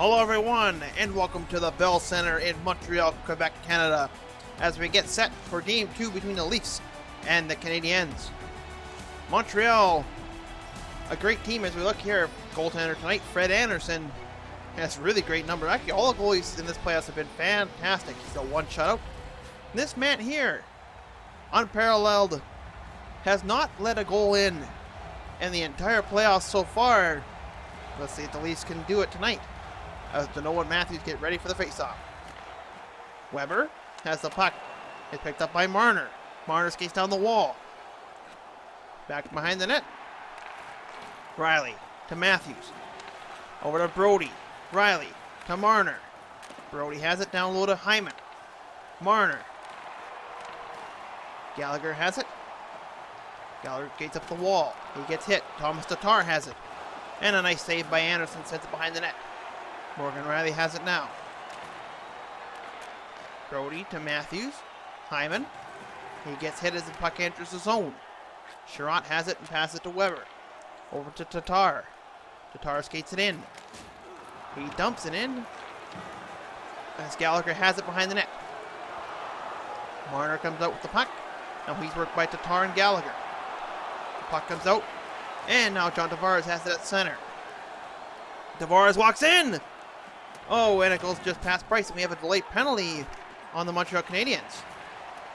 Hello everyone, and welcome to the Bell Center in Montreal, Quebec, Canada, as we get set for Game 2 between the Leafs and the Canadiens. Montreal, a great team as we look here. Goaltender tonight, Fred Anderson, has a really great number. Actually, all the goalies in this playoffs have been fantastic. He's got one shutout. This man here, unparalleled, has not let a goal in the entire playoffs so far. Let's see if the Leafs can do it tonight, as Dano and Matthews get ready for the faceoff. Weber has the puck. It's picked up by Marner. Marner skates down the wall. Back behind the net. Riley to Matthews. Over to Brody. Riley to Marner. Brody has it down low to Hyman. Marner. Gallagher has it. Gallagher skates up the wall. He gets hit. Thomas Tatar has it. And a nice save by Anderson, sends it behind the net. Morgan Riley has it now. Brody to Matthews. Hyman. He gets hit as the puck enters the zone. Sherratt has it and passes it to Weber. Over to Tatar. Tatar skates it in. He dumps it in, as Gallagher has it behind the net. Marner comes out with the puck. Now he's worked by Tatar and Gallagher. The puck comes out. And now John Tavares has it at center. Tavares walks in. Oh, and it goes just past Price, and we have a delayed penalty on the Montreal Canadiens,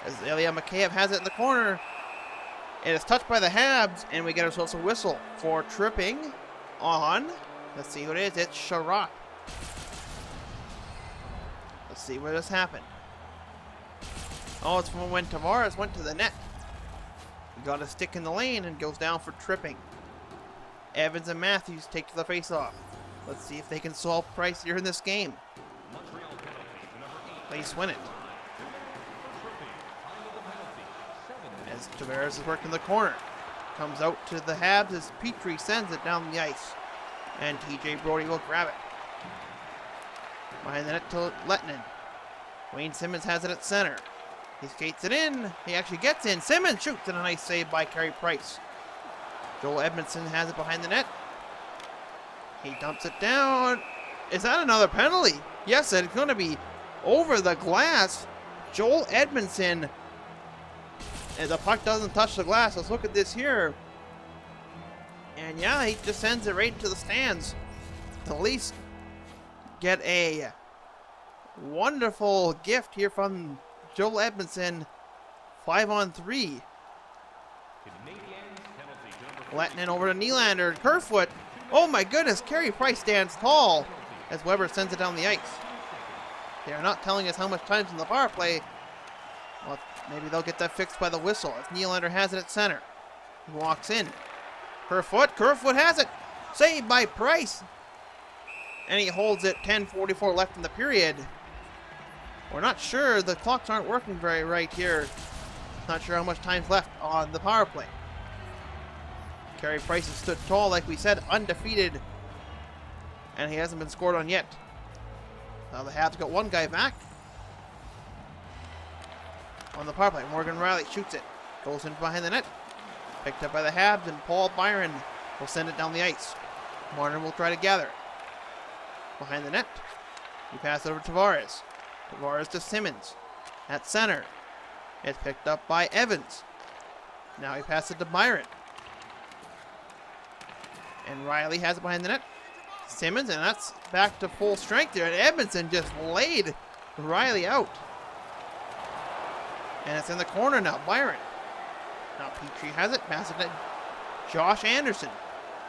as Ilya Mikheyev has it in the corner. It is touched by the Habs, and we get ourselves a whistle for tripping on, let's see who it is, it's Sherratt. Let's see where this happened. Oh, it's from when Tavares went to the net. He got a stick in the lane and goes down for tripping. Evans and Matthews take to the face-off. Let's see if they can solve Price here in this game. Leafs win it. As Tavares is working the corner. Comes out to the Habs as Petrie sends it down the ice. And TJ Brody will grab it. Behind the net to Lettinen. Wayne Simmons has it at center. He skates it in. He actually gets in. Simmons shoots, and a nice save by Carey Price. Joel Edmondson has it behind the net. He dumps it down. Is that another penalty? Yes, it's going to be over the glass. Joel Edmondson. And the puck doesn't touch the glass. Let's look at this here. And yeah, he just sends it right into the stands. The Leafs get a wonderful gift here from Joel Edmondson. 5-on-3. Lettinen over to Nylander. Kerfoot. Oh my goodness, Carey Price stands tall as Weber sends it down the ice. They are not telling us how much time's in the power play. Well, maybe they'll get that fixed by the whistle, as Nylander has it at center. He walks in. Kerfoot has it. Saved by Price. And he holds it. 10:44 left in the period. We're not sure. The clocks aren't working very right here. Not sure how much time's left on the power play. Carey Price has stood tall, like we said, undefeated. And he hasn't been scored on yet. Now the Habs got one guy back on the power play. Morgan Riley shoots it. Goes in behind the net. Picked up by the Habs, and Paul Byron will send it down the ice. Marner will try to gather it. Behind the net. He passes it over to Tavares. Tavares to Simmons. At center. It's picked up by Evans. Now he passes it to Byron. And Riley has it behind the net. Simmons, and that's back to full strength there. And Edmondson just laid Riley out. And it's in the corner now. Byron. Now Petrie has it. Passes it to Josh Anderson.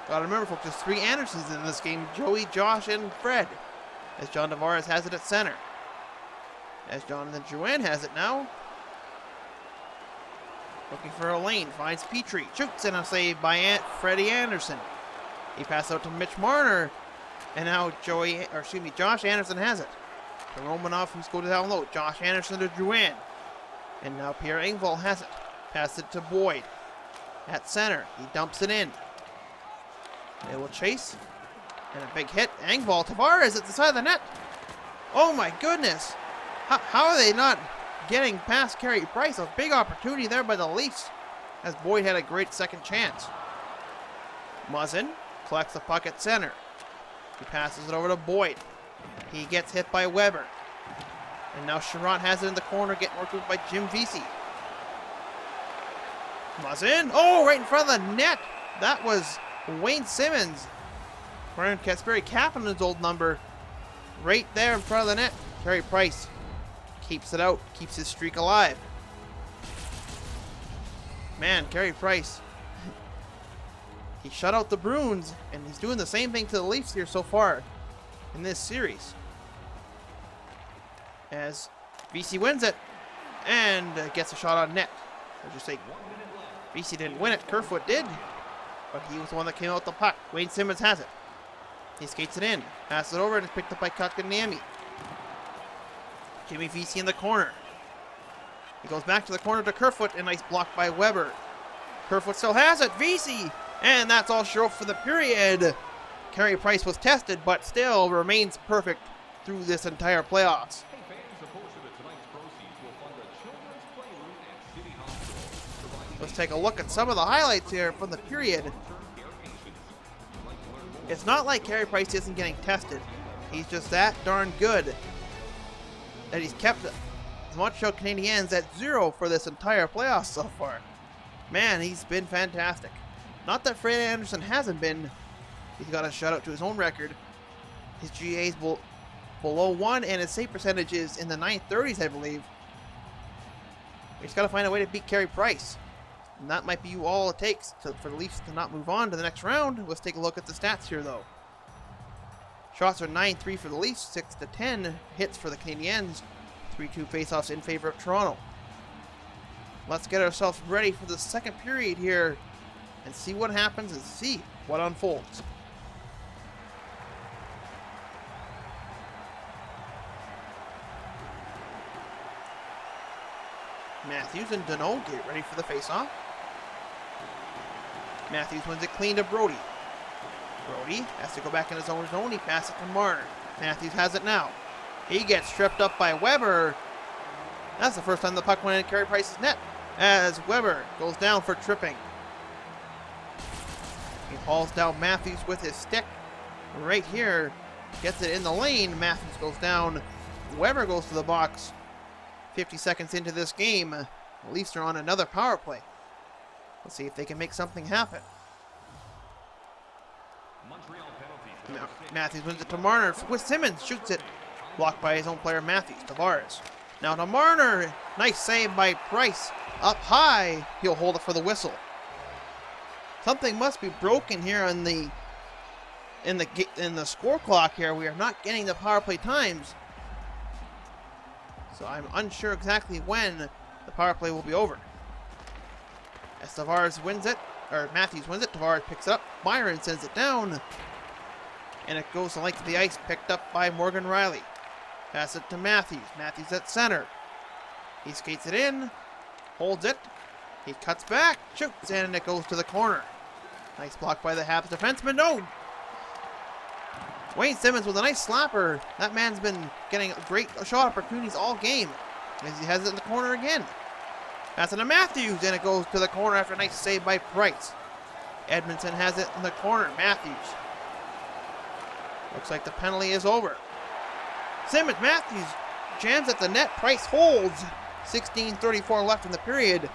Gotta remember, folks, there's 3 Andersons in this game. Joey, Josh, and Fred. As John Tavares has it at center. As Jonathan Drouin has it now. Looking for a lane. Finds Petrie. Shoots, and a save by Freddie Anderson. He passes out to Mitch Marner. And now Josh Anderson has it. To Romanov, who's going down low. Josh Anderson to Drouin. And now Pierre Engvall has it. Passes it to Boyd. At center. He dumps it in. They will chase. And a big hit. Engvall. Tavares at the side of the net. Oh my goodness. How are they not getting past Carey Price? A big opportunity there by the Leafs, as Boyd had a great second chance. Muzzin collects the puck at center. He passes it over to Boyd. He gets hit by Weber. And now Sherratt has it in the corner, getting worked with by Jim Vesey. Muzzin. Oh, right in front of the net. That was Wayne Simmons. Brian Kasperi capping his old number. Right there in front of the net. Carey Price keeps it out, keeps his streak alive. Man, Carey Price. He shut out the Bruins, and he's doing the same thing to the Leafs here so far in this series. As Vesey wins it and gets a shot on net. I just say Vesey didn't win it, Kerfoot did, but he was the one that came out with the puck. Wayne Simmons has it. He skates it in, passes it over, and it's picked up by Kotkaniemi. Jimmy Vesey in the corner. He goes back to the corner to Kerfoot, and nice block by Weber. Kerfoot still has it, Vesey, and that's all she wrote for the period. Carey Price was tested, but still remains perfect through this entire playoffs. Let's take a look at some of the highlights here from the period. It's not like Carey Price isn't getting tested. He's just that darn good that he's kept the Montreal Canadiens at 0 for this entire playoffs so far. Man, he's been fantastic. Not that Freddie Anderson hasn't been. He's got a shutout to his own record. His GA is below 1, and his save percentage is in the 930s, I believe. He's got to find a way to beat Carey Price. And that might be all it takes for the Leafs to not move on to the next round. Let's take a look at the stats here, though. Shots are 9-3 for the Leafs, 6-10 hits for the Canadiens, 3-2 faceoffs in favor of Toronto. Let's get ourselves ready for the second period here and see what happens and see what unfolds. Matthews and Deneau get ready for the faceoff. Matthews wins it clean to Brody. Brody has to go back in his own zone. He passes it to Marner. Matthews has it now. He gets tripped up by Weber. That's the first time the puck went in Carey Price's net, as Weber goes down for tripping. He hauls down Matthews with his stick. Right here, gets it in the lane. Matthews goes down. Weber goes to the box. 50 seconds into this game, the Leafs are on another power play. Let's see if they can make something happen. Now, Matthews wins it to Marner. With Simmons shoots it. Blocked by his own player, Matthews. Tavares. Now to Marner. Nice save by Price. Up high. He'll hold it for the whistle. Something must be broken here in the score clock here. We are not getting the power play times. So I'm unsure exactly when the power play will be over. As Tavares wins it, or Matthews wins it, Tavares picks it up. Byron sends it down. And it goes the length of the ice, picked up by Morgan Riley. Pass it to Matthews. Matthews at center. He skates it in, holds it. He cuts back, shoots, and it goes to the corner. Nice block by the Habs defenseman. No! Wayne Simmons with a nice slapper. That man's been getting great shot opportunities all game. As he has it in the corner again. Pass it to Matthews, and it goes to the corner after a nice save by Price. Edmondson has it in the corner. Matthews. Looks like the penalty is over. Simmons, Matthews jams at the net. Price holds. 16:34 left in the period.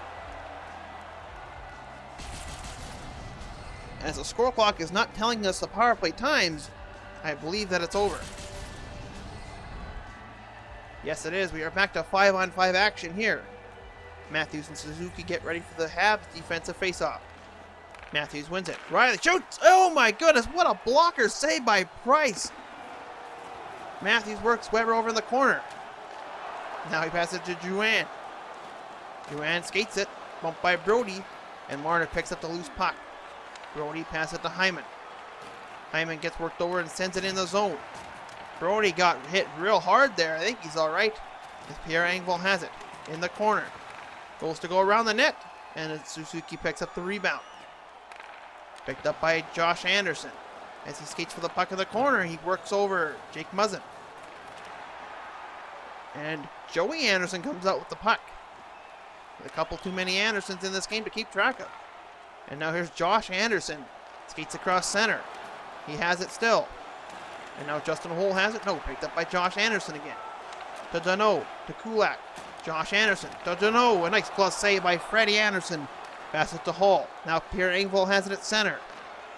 As the score clock is not telling us the power play times, I believe that it's over. Yes, it is. We are back to 5-on-5 action here. Matthews and Suzuki get ready for the Habs defensive faceoff. Matthews wins it. Riley shoots. Oh my goodness, what a blocker save by Price. Matthews works Weber over in the corner. Now he passes it to Drouin. Drouin skates it, bumped by Brody, and Marner picks up the loose puck. Brody passes it to Hyman. Hyman gets worked over and sends it in the zone. Brody got hit real hard there. I think he's all right. As Pierre Engvall has it in the corner. Goes to go around the net, and Suzuki picks up the rebound. Picked up by Josh Anderson. As he skates for the puck in the corner, he works over Jake Muzzin. And Joey Anderson comes out with the puck. A couple too many Andersons in this game to keep track of. And now here's Josh Anderson. Skates across center. He has it still. And now Justin Holl has it. No, picked up by Josh Anderson again. To Danault, to Kulak. Josh Anderson, to Danault. A nice plus save by Freddie Anderson. Pass it to Hall. Now Pierre Engvall has it at center.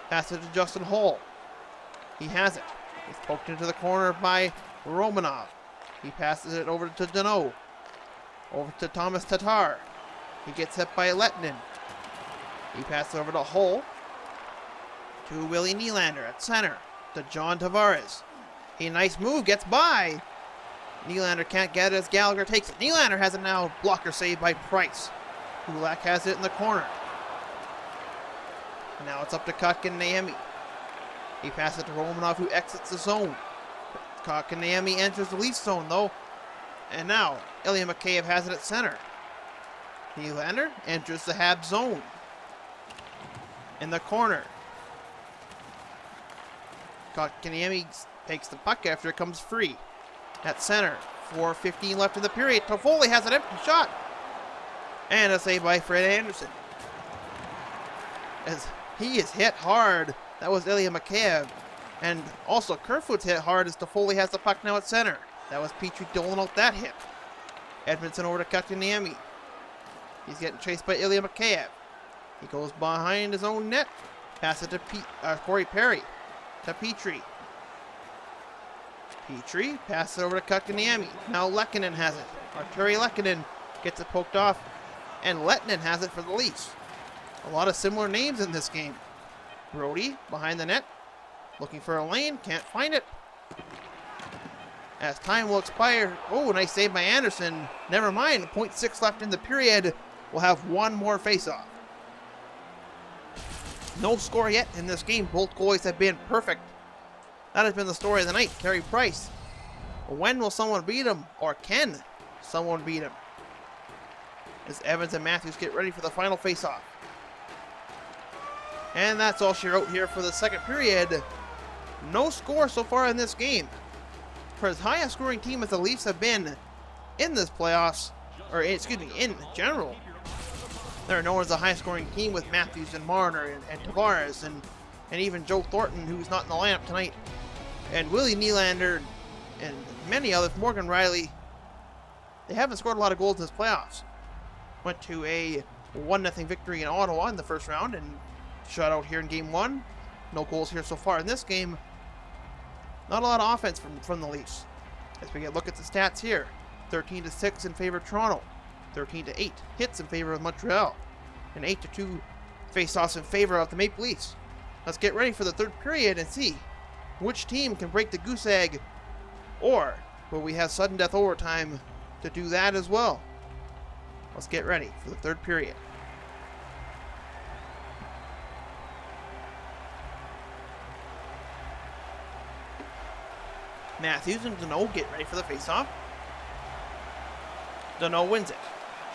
Pass it to Justin Holl. He has it. He's poked into the corner by Romanov. He passes it over to Danault. Over to Thomas Tatar. He gets hit by Lettinen. He passes over to Hull. To Willie Nylander at center. To John Tavares. A nice move. Gets by. Nylander can't get it as Gallagher takes it. Nylander has it now. Blocker saved by Price. Kulak has it in the corner. Now it's up to Kotkaniemi. He passes it to Romanov, who exits the zone. Kotkaniemi enters the Leafs zone, though. And now, Ilya Mikheyev has it at center. Nylander enters the Habs zone. In the corner. Kotkaniemi takes the puck after it comes free. At center. 4:15 left in the period. Toffoli has an empty shot. And a save by Fred Anderson. As he is hit hard. That was Ilya Mikheyev. And also Kerfoot's hit hard as Toffoli has the puck now at center. That was Petrie doling out that hit. Edmondson over to Kotkaniemi. He's getting chased by Ilya Mikheyev. He goes behind his own net. Pass it to Corey Perry. To Petrie. Petrie passes it over to Kotkaniemi. Now Lehkonen has it. Arturi Lehkonen gets it poked off. And Lettinen has it for the Leafs. A lot of similar names in this game. Brody behind the net. Looking for a lane. Can't find it. As time will expire. Oh, nice save by Anderson. Never mind. 0.6 left in the period. We'll have one more face-off. No score yet in this game. Both goalies have been perfect. That has been the story of the night. Carey Price. When will someone beat him? Or can someone beat him? As Evans and Matthews get ready for the final face-off. And that's all she wrote here for the second period. No score so far in this game. For as high a scoring team as the Leafs have been in this playoffs, or excuse me, in general, they're known as the high scoring team with Matthews and Marner and Tavares and even Joe Thornton, who's not in the lineup tonight, and Willie Nylander and many others, Morgan Riley. They haven't scored a lot of goals in this playoffs. Went to a 1-0 victory in Ottawa in the first round and shutout here in game one. No goals here so far in this game. Not a lot of offense from the Leafs. As we get a look at the stats here. 13-6 in favor of Toronto. 13-8 hits in favor of Montreal. And 8-2 face-offs in favor of the Maple Leafs. Let's get ready for the third period and see which team can break the goose egg, or will we have sudden death overtime to do that as well. Let's get ready for the third period. Matthews and Danault get ready for the face-off. Danault wins it.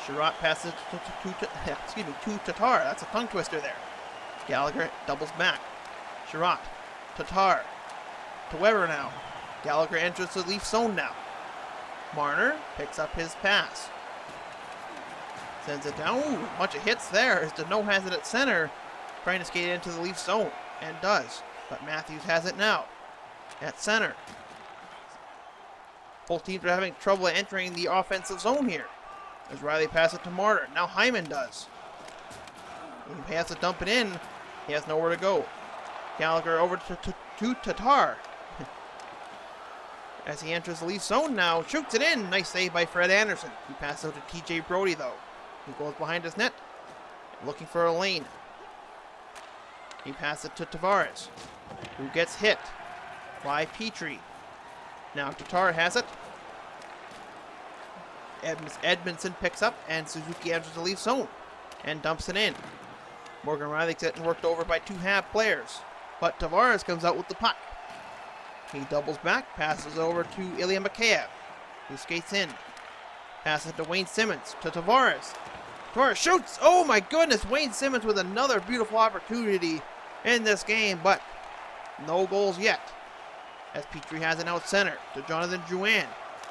Sherratt passes to Tatar. That's a tongue twister there. Gallagher doubles back. Sherratt. Tatar. To Weber now. Gallagher enters the Leaf zone now. Marner picks up his pass. Sends it down. Ooh, a bunch of hits there as Danault has it at center. Trying to skate into the Leaf zone. And does. But Matthews has it now. At center. Both teams are having trouble entering the offensive zone here. As Riley passes it to Marner. Now Hyman does. He has to dump it in. He has nowhere to go. Gallagher over to Tatar. As he enters the Leaf zone now. Shoots it in. Nice save by Fred Anderson. He passes out to TJ Brody though. He goes behind his net. Looking for a lane. He passes it to Tavares. Who gets hit by Petrie. Now Tatar has it. Edmondson picks up and Suzuki enters the Leaf zone and dumps it in. Morgan Riley gets worked over by two Habs players, but Tavares comes out with the puck. He doubles back, passes over to Ilya Mikheyev, who skates in. Passes to Wayne Simmons, to Tavares. Tavares shoots! Oh my goodness! Wayne Simmons with another beautiful opportunity in this game, but no goals yet. As Petrie has it out center to Jonathan Drouin.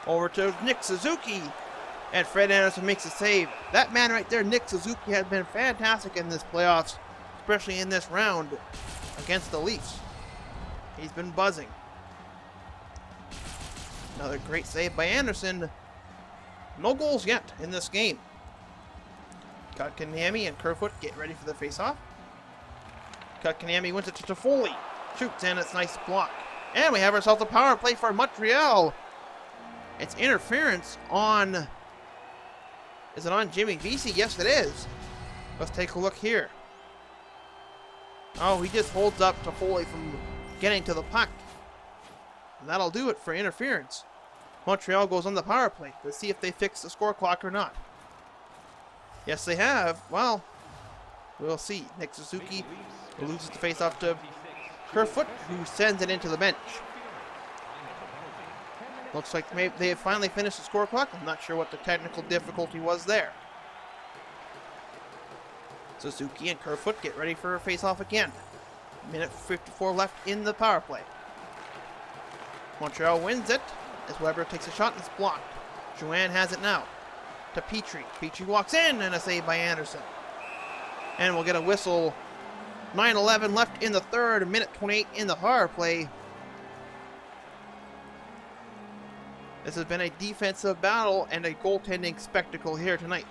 Over to Nick Suzuki. And Fred Anderson makes a save. That man right there, Nick Suzuki, has been fantastic in this playoffs, especially in this round against the Leafs. He's been buzzing. Another great save by Anderson. No goals yet in this game. Kotkaniemi and Kerfoot get ready for the face-off. Kotkaniemi wins it to Toffoli. Shoots, and it's a nice block. And we have ourselves a power play for Montreal. It's interference on... Is it on Jimmy Vesey? Yes, it is. Let's take a look here. Oh, he just holds up Toffoli from getting to the puck. And that'll do it for interference. Montreal goes on the power play. Let's see if they fix the score clock or not. Yes, they have. Well, we'll see. Nick Suzuki loses the face-off to Kerfoot, who sends it into the bench. Looks like maybe they have finally finished the score clock. I'm not sure what the technical difficulty was there. Suzuki and Kerfoot get ready for a face-off again. Minute 54 left in the power play. Montreal wins it as Weber takes a shot and it's blocked. Joanne has it now to Petrie. Petrie walks in and a save by Anderson. And we'll get a whistle. 9:11 left in the third, minute 28 in the power play. This has been a defensive battle and a goaltending spectacle here tonight.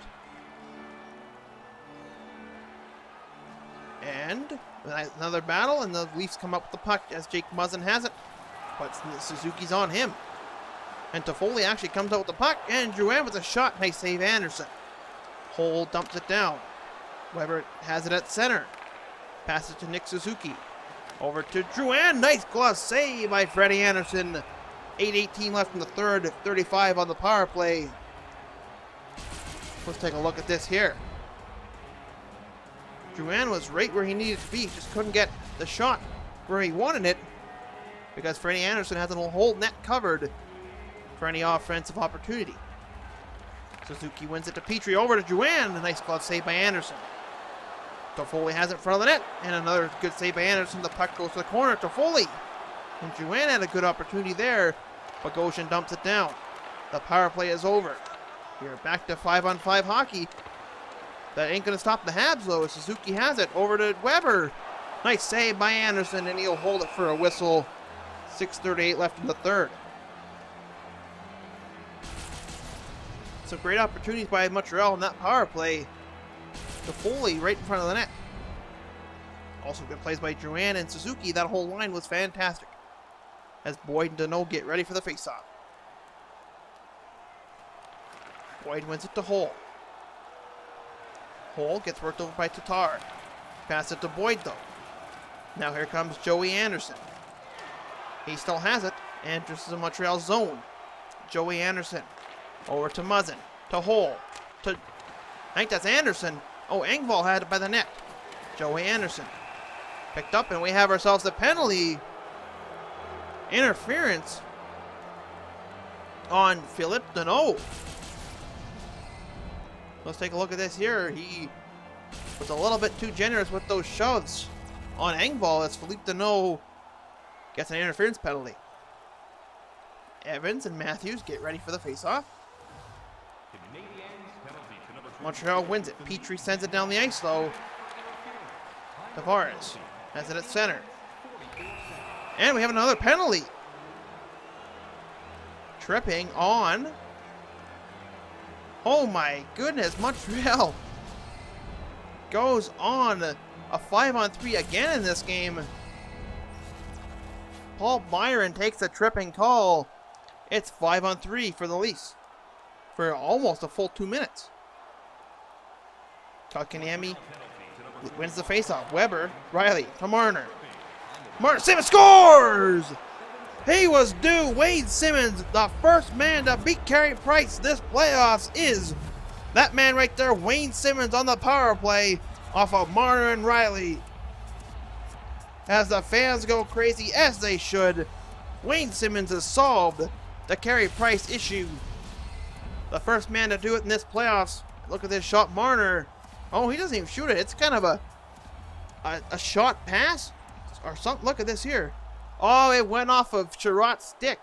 And another battle, and the Leafs come up with the puck as Jake Muzzin has it. But Suzuki's on him. And Toffoli actually comes out with the puck, and Drouin with a shot. Nice save, Anderson. Hole dumps it down. Weber has it at center. Passes to Nick Suzuki. Over to Drouin. Nice glove save by Freddie Anderson. 8:18 left in the third, 35 on the power play. Let's take a look at this here. Drouin was right where he needed to be, just couldn't get the shot where he wanted it because Freddie Anderson has a whole net covered for any offensive opportunity. Suzuki wins it to Petrie, over to Drouin. A nice glove save by Anderson. Toffoli has it in front of the net, and another good save by Anderson. The puck goes to the corner. Toffoli. And Drouin had a good opportunity there. Bogosian dumps it down. The power play is over. We're back to 5-on-5 hockey. That ain't going to stop the Habs, though. Suzuki has it. Over to Weber. Nice save by Anderson, and he'll hold it for a whistle. 6:38 left in the third. Some great opportunities by Montreal in that power play. Toffoli right in front of the net. Also good plays by Drouin and Suzuki. That whole line was fantastic. As Boyd and Deneau get ready for the faceoff. Boyd wins it to Hole. Hole gets worked over by Tatar. Pass it to Boyd though. Now here comes Joey Anderson. He still has it. And this is a Montreal zone. Joey Anderson. Over to Muzzin. To Hole. I think that's Anderson. Oh, Engvall had it by the net. Joey Anderson. Picked up, and we have ourselves a penalty. Interference on Philippe Deneau. Let's take a look at this here. He was a little bit too generous with those shoves on Engvall as Philippe Deneau gets an interference penalty. Evans and Matthews get ready for the faceoff. Montreal wins it. Petrie sends it down the ice though. Tavares has it at center. And we have another penalty. Tripping on. Oh my goodness, Montreal goes on a 5-on-3 again in this game. Paul Byron takes a tripping call. It's 5-on-3 for the Leafs for almost a full 2 minutes. Kotkaniemi wins the faceoff. Weber, Riley to Marner. Marner Simmons scores! He was due. Wade Simmons, the first man to beat Carey Price this playoffs, is that man right there, Wayne Simmons, on the power play off of Marner and Riley. As the fans go crazy, as they should, Wayne Simmons has solved the Carey Price issue. The first man to do it in this playoffs. Look at this shot, Marner. Oh, he doesn't even shoot it. It's kind of a shot pass or something. Look at this here. Oh, it went off of Sherratt's stick.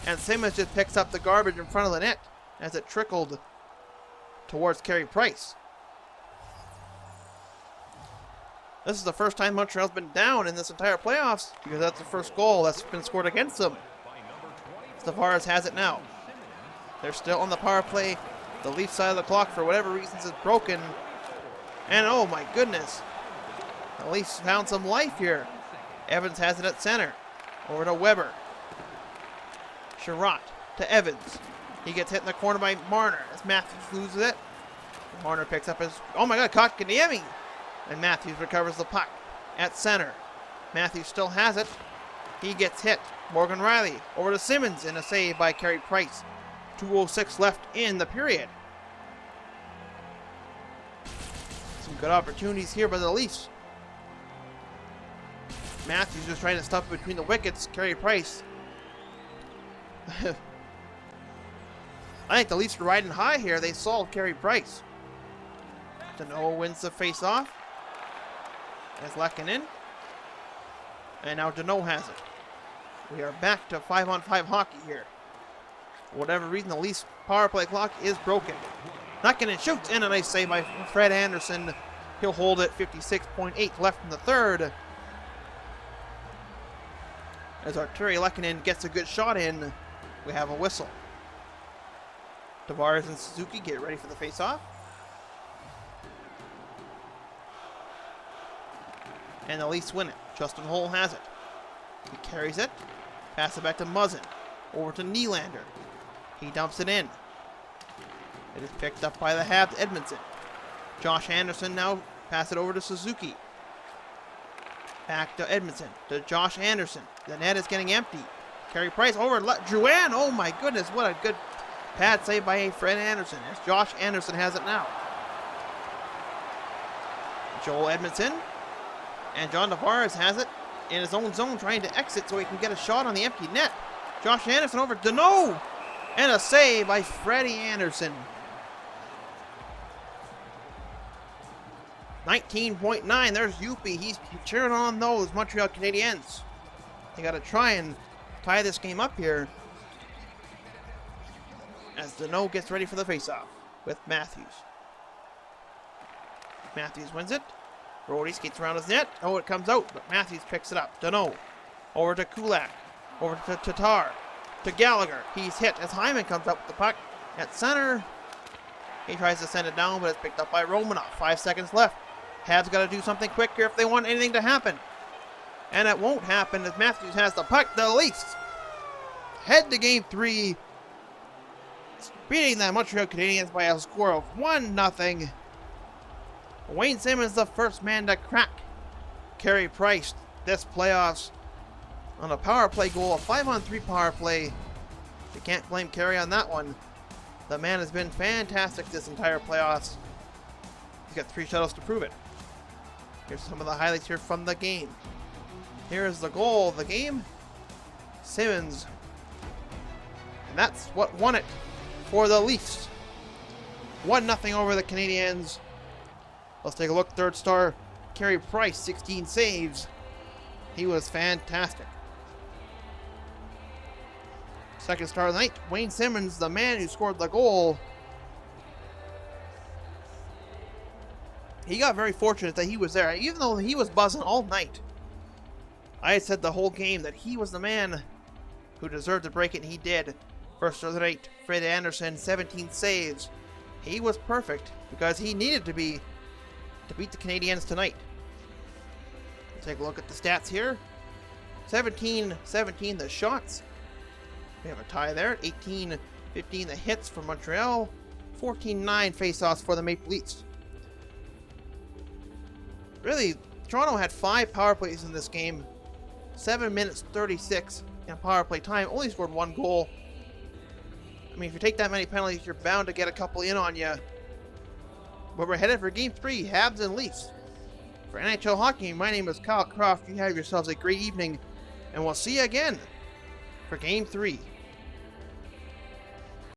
And Simmons just picks up the garbage in front of the net as it trickled towards Carey Price. This is the first time Montreal's been down in this entire playoffs because that's the first goal that's been scored against them. Tavares has it now. They're still on the power play. The Leafs side of the clock, for whatever reasons, is broken. And oh my goodness. The Leafs found some life here. Evans has it at center. Over to Weber. Sherratt to Evans. He gets hit in the corner by Marner as Matthews loses it. Marner picks up his... Oh my god, caught Kaniemi. And Matthews recovers the puck at center. Matthews still has it. He gets hit. Morgan Riley over to Simmons in a save by Carey Price. 2:06 left in the period. Some good opportunities here by the Leafs. Matthews just trying to stuff between the wickets. Carey Price. I think the Leafs are riding high here. They solved Carey Price. Deneau wins the face-off. As Lehkonen. And now Deneau has it. We are back to 5-on-5 hockey here. For whatever reason, the Leafs power play clock is broken. Lehkonen shoots in a nice save by Fred Anderson. He'll hold it. 56.8 left in the third. As Arturi Lehkonen gets a good shot in, we have a whistle. Tavares and Suzuki get ready for the face-off. And the Leafs win it. Justin Holl has it. He carries it. Pass it back to Muzzin. Over to Nylander. He dumps it in. It is picked up by the Habs, Edmondson. Josh Anderson now pass it over to Suzuki. Back to Edmondson, to Josh Anderson. The net is getting empty. Carey Price over Drouin. Oh my goodness, what a good pad save by Fred Anderson as Josh Anderson has it now. Joel Edmondson. And John Tavares has it in his own zone trying to exit so he can get a shot on the empty net. Josh Anderson over Deneau. And a save by Freddie Anderson. 19.9. There's Yuppie. He's cheering on those Montreal Canadiens. They got to try and tie this game up here. As Deneau gets ready for the faceoff with Matthews. Matthews wins it. Brody skates around his net. Oh, it comes out, but Matthews picks it up. Deneau. Over to Kulak. Over to Tatar. To Gallagher. He's hit as Hyman comes up with the puck at center. He tries to send it down, but it's picked up by Romanov. 5 seconds left. Habs got to do something quick here if they want anything to happen. And it won't happen as Matthews has the puck. The Leafs head to game 3. Beating the Montreal Canadiens by a score of 1-0. Wayne Simmons the first man to crack Carey Price this playoffs on a power play goal, a 5-on-3 power play. You can't blame Carey on that one. The man has been fantastic this entire playoffs. He's got 3 shutouts to prove it. Here's some of the highlights here from the game. Here is the goal of the game. Simmons. And that's what won it for the Leafs. 1-0 over the Canadiens. Let's take a look. Third star, Carey Price, 16 saves. He was fantastic. Second star of the night, Wayne Simmons, the man who scored the goal. He got very fortunate that he was there. Even though he was buzzing all night, I had said the whole game that he was the man who deserved to break it, and he did. First star of the night, Fred Anderson, 17 saves. He was perfect because he needed to be to beat the Canadiens tonight. Let's take a look at the stats here. 17-17 the shots. We have a tie there. 18-15 the hits for Montreal. 14-9 face-offs for the Maple Leafs. Really, Toronto had 5 power plays in this game. 7 minutes 36 in power play time. Only scored 1 goal. I mean, if you take that many penalties, you're bound to get a couple in on you. But we're headed for Game 3, Habs and Leafs. For NHL Hockey, my name is Kyle Croft. You have yourselves a great evening, and we'll see you again for Game 3.